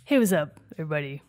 Hey, what's up, everybody?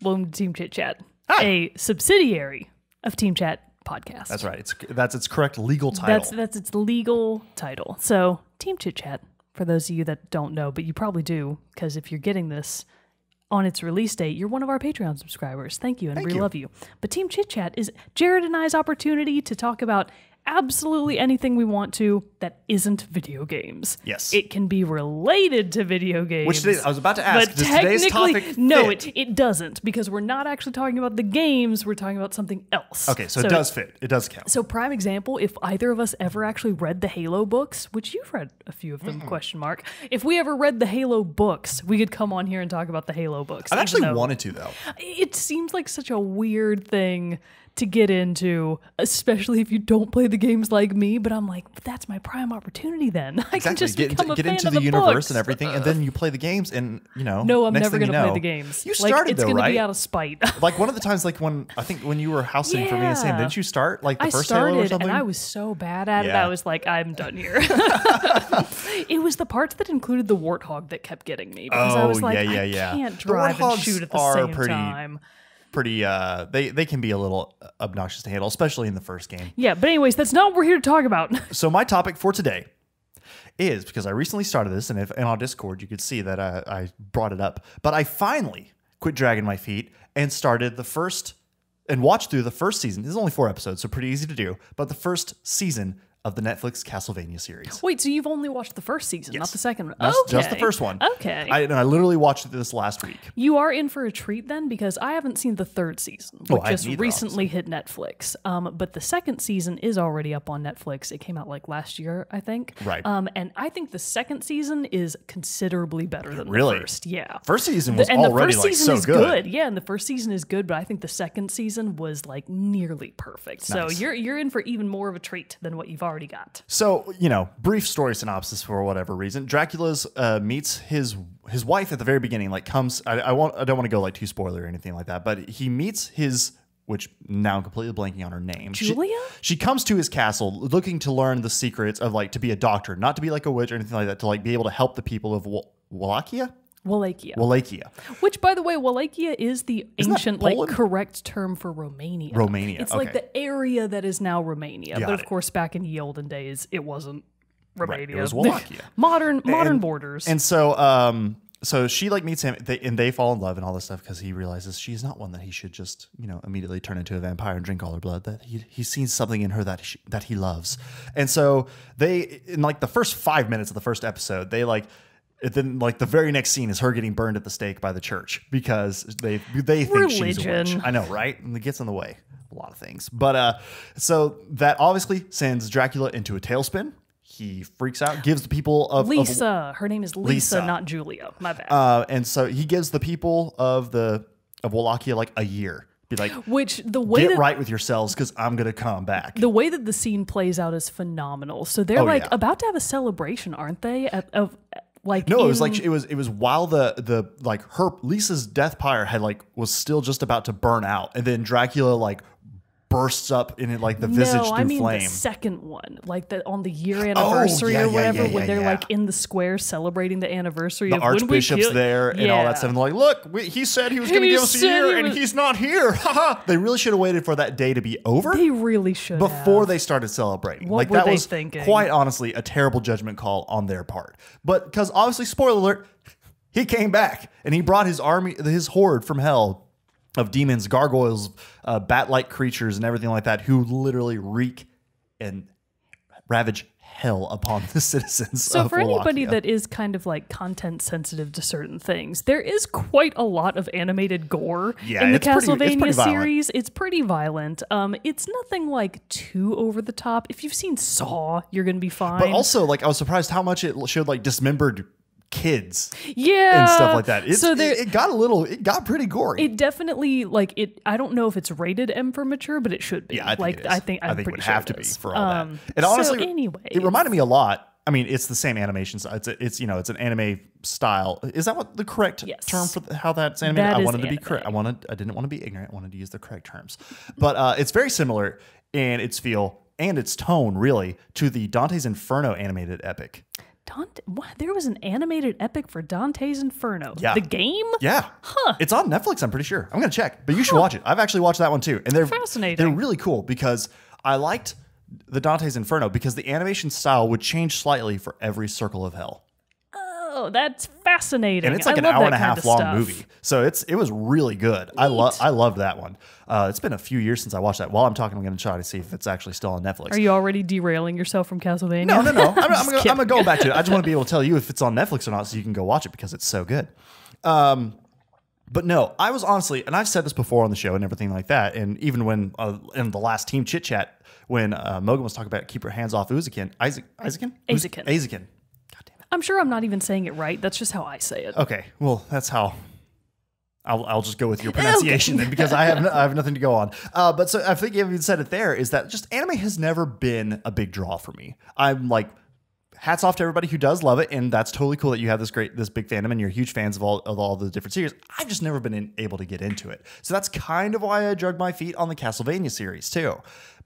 Welcome to Team Chit Chat, Hi. a subsidiary of Team Chat Podcast. That's right. That's its correct legal title. That's its legal title. So, Team Chit Chat, for those of you that don't know, but you probably do, because if you're getting this on its release date, you're one of our Patreon subscribers. Thank you, and we love you. But Team Chit Chat is Jerrett and I's opportunity to talk about absolutely anything we want to that isn't video games. Yes. It can be related to video games. Which I was about to ask, But does today's technically, topic no, fit? it doesn't, because we're not actually talking about the games, we're talking about something else. Okay, so it does fit. It does count. So prime example, if either of us ever actually read the Halo books, which you've read a few of them, question mark. If we ever read the Halo books, we could come on here and talk about the Halo books. I've actually wanted to, though. It seems like such a weird thing to get into, especially if you don't play the games like me, but I'm like, that's my prime opportunity then. I can just become a get fan into of the universe books. and everything, and then you play the games, and, you know, No, I'm next never thing going to you know, play the games. You started, it's though, gonna right? be out of spite. Like, one of the times, like, when you were housing for me and Sam, didn't you start, like, the first Halo or something? And I was so bad at it, Yeah. I was like, I'm done here. It was the parts that included the warthog that kept getting me, because I was like, I can't drive and shoot at the same time. They can be a little obnoxious to handle, especially in the first game. Yeah, but anyways, that's not what we're here to talk about. So my topic for today is, because I recently started this, and on Discord you could see that I brought it up, but I finally quit dragging my feet and started watched through the first season. This is only 4 episodes, so pretty easy to do, but the first season of the Netflix Castlevania series. Wait, so you've only watched the first season, not the second one? Just the first one. Okay. I literally watched this last week. You are in for a treat then, because I haven't seen the third season, which just recently hit Netflix. But the second season is already up on Netflix. It came out like last year, I think. Right. And I think the second season is considerably better than the first. Yeah. First season was and already the first like season so is good. Yeah, and the first season is good, but I think the second season was like nearly perfect. Nice. So you're in for even more of a treat than what you've already got. So, you know, brief story synopsis for whatever reason. Dracula's meets his wife at the very beginning. Like, comes. I don't want to go like too spoiler or anything like that, but he meets his, which now I'm completely blanking on her name. Julia? She comes to his castle looking to learn the secrets of, like, to be a doctor, not to be like a witch or anything like that, to like be able to help the people of Wallachia. Wallachia. Which, by the way, Wallachia is the ancient, like, correct term for Romania. It's like the area that is now Romania. But of course, back in the olden days, it wasn't Romania. Right, it was Wallachia. modern borders. And so, so she like meets him, and they fall in love and all this stuff, because he realizes she's not one that he should just, you know, immediately turn into a vampire and drink all her blood. That he sees something in her that he loves. And so they, in like the first 5 minutes of the first episode, they like. Then, like, the very next scene is her getting burned at the stake by the church, because they think she's a witch. I know, right? And it gets in the way of a lot of things. But so that obviously sends Dracula into a tailspin. He freaks out, gives the people of Lisa. Her name is Lisa, not Julia. My bad. And so he gives the people of Wallachia like a year. Be like, get right with yourselves, because I'm gonna come back. The way that the scene plays out is phenomenal. So they're about to have a celebration, aren't they? Like, no, it was while the like Lisa's death pyre had was still just about to burn out, and then Dracula like bursts up in it, like the visage through flame. The second one, like on the year anniversary or whatever, when they're like in the square celebrating the anniversary. The of archbishop's there and all that stuff. And they're like, look, he said he was going to give us a year, and he's not here. They really should have waited for that day to be over. They really should before they started celebrating. What were that they was thinking? Quite honestly a terrible judgment call on their part. But because obviously, spoiler alert, he came back and he brought his army, his horde from hell of demons, gargoyles, bat-like creatures, and everything like that, who literally wreak and ravage hell upon the citizens. So for anybody that is kind of like content sensitive to certain things, there is quite a lot of animated gore in the Castlevania series. It's pretty violent. It's nothing like too over the top. If you've seen Saw, you're gonna be fine. But also, like, I was surprised how much it showed like dismembered kids, and stuff like that. It got pretty gory. It definitely, like, I don't know if it's rated M for mature, but it should be. Yeah, I think it would have to be for all that. And honestly, it reminded me a lot. I mean, it's the same animation. It's it's an anime style. Is that what the correct term for how that's animated? I wanted to be correct. I didn't want to be ignorant. I wanted to use the correct terms. But it's very similar in its feel and its tone, really, to the Dante's Inferno animated epic. What? There was an animated epic for Dante's Inferno. Yeah. The game? Yeah. Huh. It's on Netflix, I'm pretty sure. I'm going to check. But you should watch it. I've actually watched that one too. And Fascinating. They're really cool because I liked the Dante's Inferno because the animation style would change slightly for every circle of hell. Oh, that's fascinating. And it's like an hour and a half long movie. So it was really good. I loved that one. It's been a few years since I watched that. While I'm talking, I'm going to try to see if it's actually still on Netflix. Are you already derailing yourself from Castlevania? No. I'm going to go back to it. I just want to be able to tell you if it's on Netflix or not so you can go watch it because it's so good. But no, I was honestly, and I've said this before on the show and everything like that, and even when in the last Team Chit Chat, when Mogan was talking about keep your hands off Uzakin. Azakin. I'm sure I'm not even saying it right. That's just how I say it. Okay, well, that's how. I'll just go with your pronunciation then because I have nothing to go on. But so I think you even said it there is that just anime has never been a big draw for me. I'm like, hats off to everybody who does love it, and that's totally cool that you have this big fandom and you're huge fans of all the different series. I've just never been able to get into it, so that's kind of why I dragged my feet on the Castlevania series too.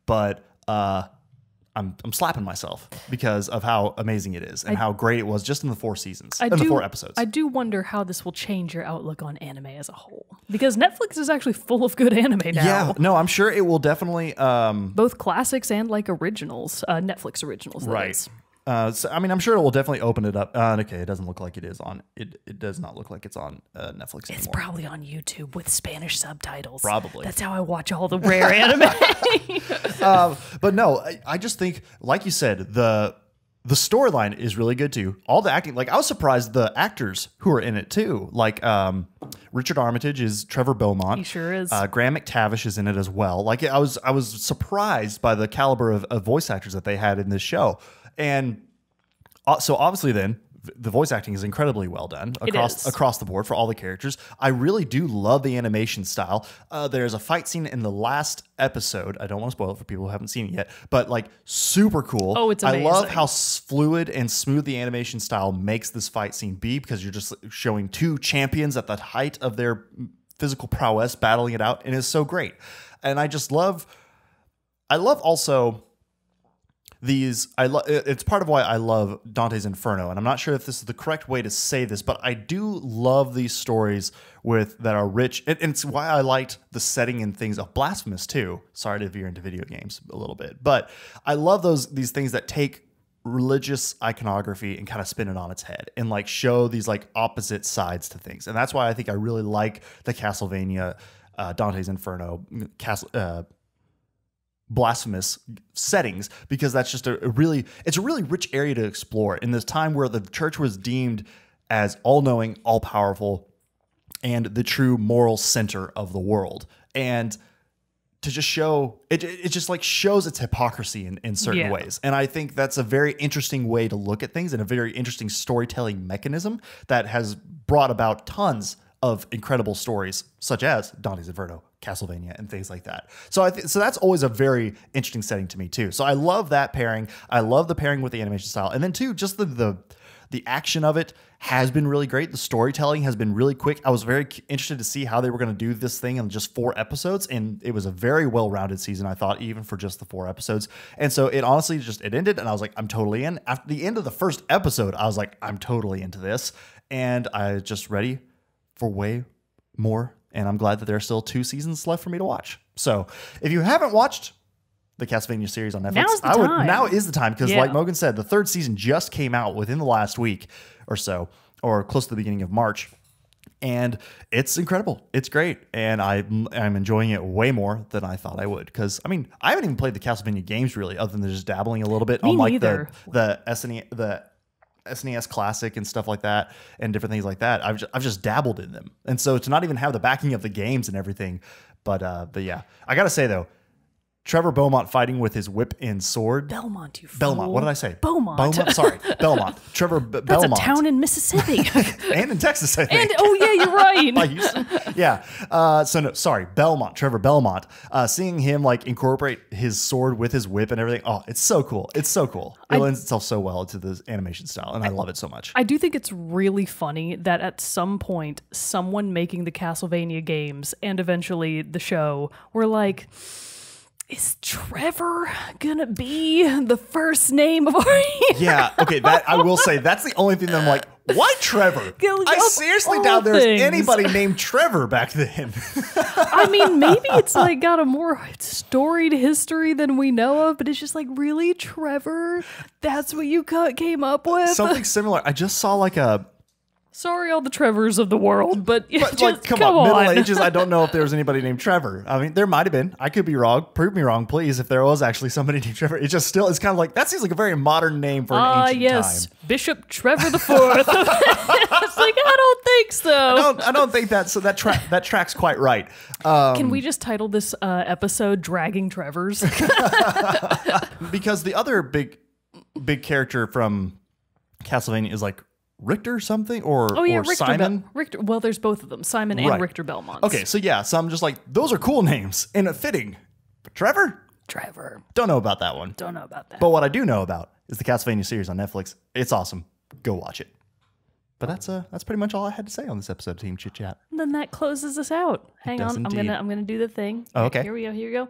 But I'm slapping myself because of how amazing it is and how great it was just in the 4 seasons, the 4 episodes. I do wonder how this will change your outlook on anime as a whole because Netflix is actually full of good anime now. Yeah, no, I'm sure it will definitely both classics and like originals, Netflix originals. That is. So, I mean, I'm sure it will definitely open it up. Okay, it doesn't look like it is on. It does not look like it's on Netflix anymore. It's probably on YouTube with Spanish subtitles. Probably. That's how I watch all the rare anime. But no, I just think, like you said, the storyline is really good too. All the acting, like I was surprised the actors who are in it too. Like Richard Armitage is Trevor Belmont. He sure is. Graham McTavish is in it as well. Like I was surprised by the caliber of voice actors that they had in this show. And so obviously then the voice acting is incredibly well done across the board for all the characters. I really do love the animation style. There's a fight scene in the last episode. I don't want to spoil it for people who haven't seen it yet, but like super cool. Oh, it's amazing. I love how fluid and smooth the animation style makes this fight scene be because you're just showing 2 champions at the height of their physical prowess battling it out, and it's so great. And I love also it's part of why I love Dante's Inferno, and I'm not sure if this is the correct way to say this, but I do love these stories that are rich, and it's why I liked the setting and things of Blasphemous too. Sorry to veer into video games a little bit, but I love these things that take religious iconography and kind of spin it on its head and like show these like opposite sides to things, and that's why I think I really like the Castlevania, Dante's Inferno, Blasphemous settings, because that's just a really rich area to explore in this time where the church was deemed as all-knowing, all-powerful, and the true moral center of the world. And to just show it just like shows its hypocrisy in certain ways. And I think that's a very interesting way to look at things and a very interesting storytelling mechanism that has brought about tons of incredible stories such as Dante's Inferno, Castlevania, and things like that. So so that's always a very interesting setting to me too. So I love that pairing. I love the pairing with the animation style. And then too, just the action of it has been really great. The storytelling has been really quick. I was very interested to see how they were going to do this thing in just 4 episodes. And it was a very well-rounded season, I thought, even for just the 4 episodes. And so it honestly it ended and I was like, I'm totally in. After the end of the first episode, I was like, I'm totally into this. And I was just ready for way more, and I'm glad that there are still 2 seasons left for me to watch. So if you haven't watched the Castlevania series on Netflix, now is the time, because like Mogan said, the 3rd season just came out within the last week or so, or close to the beginning of March, and it's incredible. It's great, and I'm enjoying it way more than I thought I would, because I mean, I haven't even played the Castlevania games really, other than just dabbling a little bit on like the SNES Classic and stuff like that, and different things like that. I've just dabbled in them, and so to not even have the backing of the games and everything, but yeah, I gotta say though, Trevor Belmont fighting with his whip and sword. Belmont, you fool. Belmont. What did I say? Beaumont. Sorry, Belmont. Trevor That's Belmont. That's a town in Mississippi. And in Texas, I think. And yeah, you're right. By Houston. Yeah. So no, sorry, Belmont. Trevor Belmont. Seeing him like incorporate his sword with his whip and everything. Oh, it's so cool. It's so cool. It lends itself so well to the animation style, and I love it so much. I do think it's really funny that at some point, someone making the Castlevania games and eventually the show were like, Is Trevor gonna be the first name of our Yeah, okay, that I will say that's the only thing that I'm like, why Trevor? I seriously doubt there's anybody named Trevor back then. I mean, maybe it's like got a more storied history than we know of, but it's just like, really, Trevor? That's what you came up with? Something similar. I just saw like a... Sorry, all the Trevors of the world, but just, like, come on. Middle Ages, I don't know if there was anybody named Trevor. I mean, there might have been. I could be wrong. Prove me wrong, please, if there was actually somebody named Trevor. It just still, it's kind of like, that seems like a very modern name for an ancient time. Bishop Trevor the Fourth. It's like, I don't think so. I don't think that, so that tracks quite right. Can we just title this episode Dragging Trevors? Because the other big character from Castlevania is like, Richter something or Richter Simon? Richter. Well, there's both of them, Simon and Richter Belmont. Okay, so yeah, so I'm just like, those are cool names and fitting. But Trevor? Don't know about that one. Don't know about that. But what I do know about is the Castlevania series on Netflix. It's awesome. Go watch it. But that's pretty much all I had to say on this episode of Team Chit Chat. And then that closes us out. Hang on, I'm gonna do the thing. Oh, okay. Here we go.